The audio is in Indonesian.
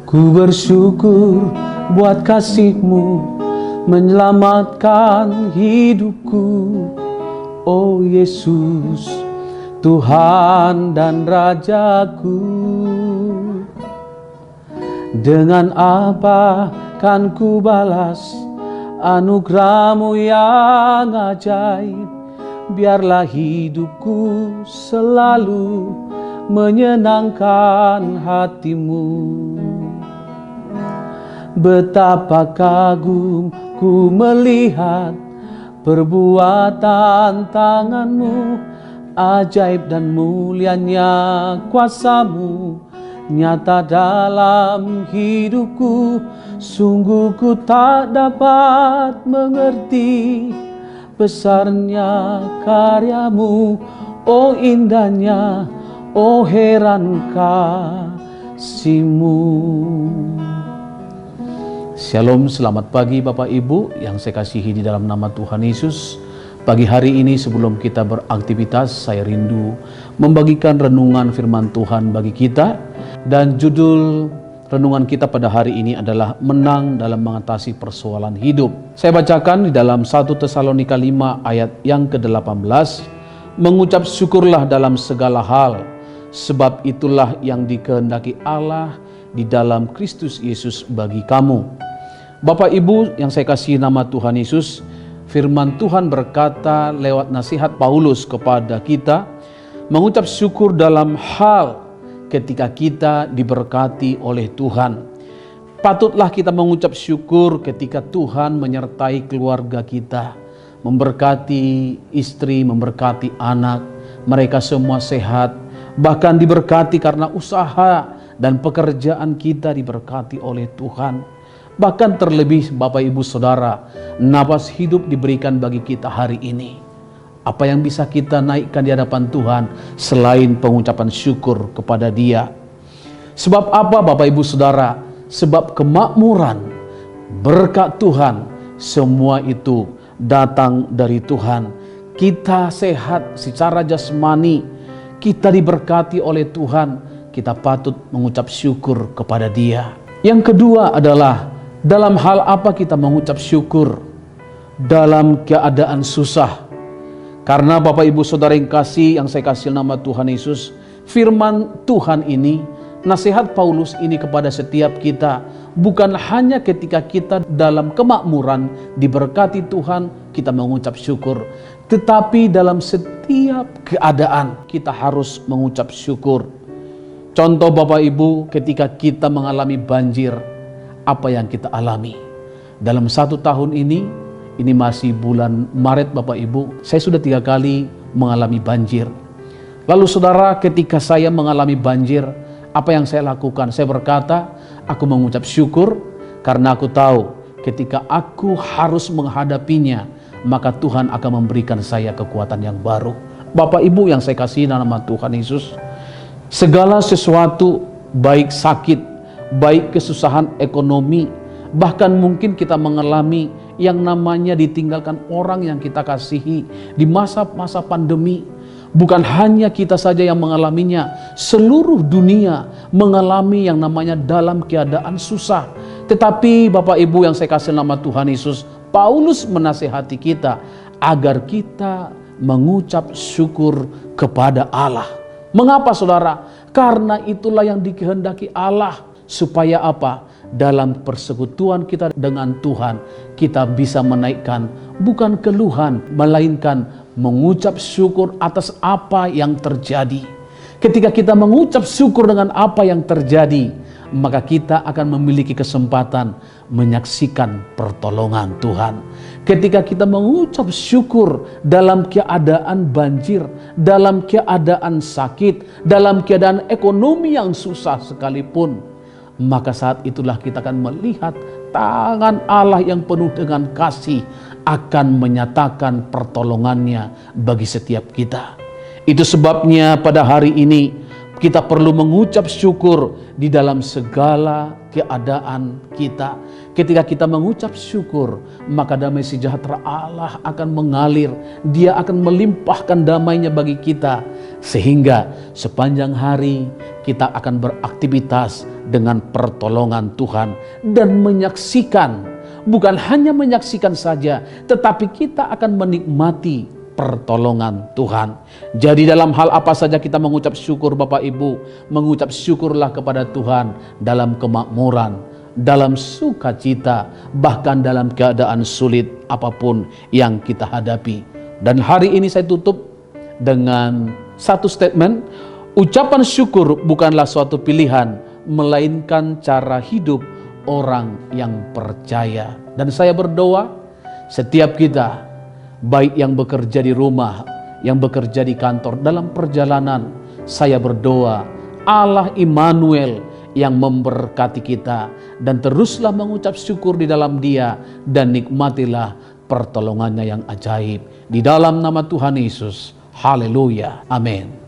Ku bersyukur buat kasih-Mu menyelamatkan hidupku. Oh Yesus, Tuhan dan Rajaku. Dengan apa kan ku balas anugerah-Mu yang ajaib? Biarlah hidupku selalu menyenangkan hati-Mu. Betapa kagum ku melihat perbuatan tangan-Mu, ajaib dan mulianya kuasa-Mu nyata dalam hidupku. Sungguh ku tak dapat mengerti besarnya karya-Mu, oh indahnya, oh heran kasih-Mu. Shalom, selamat pagi Bapak Ibu yang saya kasihi di dalam nama Tuhan Yesus. Pagi hari ini sebelum kita beraktivitas, saya rindu membagikan renungan firman Tuhan bagi kita. Dan judul renungan kita pada hari ini adalah menang dalam mengatasi persoalan hidup. Saya bacakan di dalam 1 Tesalonika 5 ayat yang ke-18. Mengucap syukurlah dalam segala hal, sebab itulah yang dikehendaki Allah di dalam Kristus Yesus bagi kamu. Bapak Ibu yang saya kasih nama Tuhan Yesus, firman Tuhan berkata lewat nasihat Paulus kepada kita, mengucap syukur dalam hal ketika kita diberkati oleh Tuhan. Patutlah kita mengucap syukur ketika Tuhan menyertai keluarga kita, memberkati istri, memberkati anak, mereka semua sehat, bahkan diberkati karena usaha dan pekerjaan kita diberkati oleh Tuhan. Bahkan terlebih Bapak Ibu Saudara, napas hidup diberikan bagi kita hari ini. Apa yang bisa kita naikkan di hadapan Tuhan selain pengucapan syukur kepada Dia? Sebab apa Bapak Ibu Saudara? Sebab kemakmuran, berkat Tuhan, semua itu datang dari Tuhan. Kita sehat secara jasmani, kita diberkati oleh Tuhan, kita patut mengucap syukur kepada Dia. Yang kedua adalah, dalam hal apa kita mengucap syukur? Dalam keadaan susah. Karena Bapak Ibu Saudara yang saya kasih nama Tuhan Yesus, firman Tuhan ini, nasihat Paulus ini kepada setiap kita, bukan hanya ketika kita dalam kemakmuran diberkati Tuhan kita mengucap syukur, tetapi dalam setiap keadaan kita harus mengucap syukur. Contoh Bapak Ibu, ketika kita mengalami banjir, apa yang kita alami? Dalam 1 tahun ini masih bulan Maret Bapak Ibu, saya sudah 3 kali mengalami banjir. Lalu saudara, ketika saya mengalami banjir, apa yang saya lakukan? Saya berkata, aku mengucap syukur karena aku tahu ketika aku harus menghadapinya, maka Tuhan akan memberikan saya kekuatan yang baru. Bapak Ibu yang saya kasih nama Tuhan Yesus, segala sesuatu, baik sakit, baik kesusahan ekonomi, bahkan mungkin kita mengalami yang namanya ditinggalkan orang yang kita kasihi di masa-masa pandemi. Bukan hanya kita saja yang mengalaminya, seluruh dunia mengalami yang namanya dalam keadaan susah. Tetapi Bapak Ibu yang saya kasih nama Tuhan Yesus, Paulus menasihati kita agar kita mengucap syukur kepada Allah. Mengapa saudara? Karena itulah yang dikehendaki Allah. Supaya apa? Dalam persekutuan kita dengan Tuhan, kita bisa menaikkan bukan keluhan, melainkan mengucap syukur atas apa yang terjadi. Ketika kita mengucap syukur dengan apa yang terjadi, maka kita akan memiliki kesempatan menyaksikan pertolongan Tuhan. Ketika kita mengucap syukur dalam keadaan banjir, dalam keadaan sakit, dalam keadaan ekonomi yang susah sekalipun, maka saat itulah kita akan melihat tangan Allah yang penuh dengan kasih akan menyatakan pertolongannya bagi setiap kita. Itu sebabnya pada hari ini kita perlu mengucap syukur di dalam segala keadaan kita. Ketika kita mengucap syukur, maka damai sejahtera Allah akan mengalir. Dia akan melimpahkan damainya bagi kita. Sehingga sepanjang hari kita akan beraktivitas dengan pertolongan Tuhan dan menyaksikan, bukan hanya menyaksikan saja, tetapi kita akan menikmati pertolongan Tuhan. Jadi dalam hal apa saja kita mengucap syukur Bapak Ibu, mengucap syukurlah kepada Tuhan dalam kemakmuran, dalam sukacita, bahkan dalam keadaan sulit apapun yang kita hadapi. Dan hari ini saya tutup dengan satu statement, ucapan syukur bukanlah suatu pilihan, melainkan cara hidup orang yang percaya. Dan saya berdoa, setiap kita, baik yang bekerja di rumah, yang bekerja di kantor, dalam perjalanan, saya berdoa, Allah Immanuel yang memberkati kita, dan teruslah mengucap syukur di dalam Dia, dan nikmatilah pertolongannya yang ajaib. Di dalam nama Tuhan Yesus, haleluya, amin.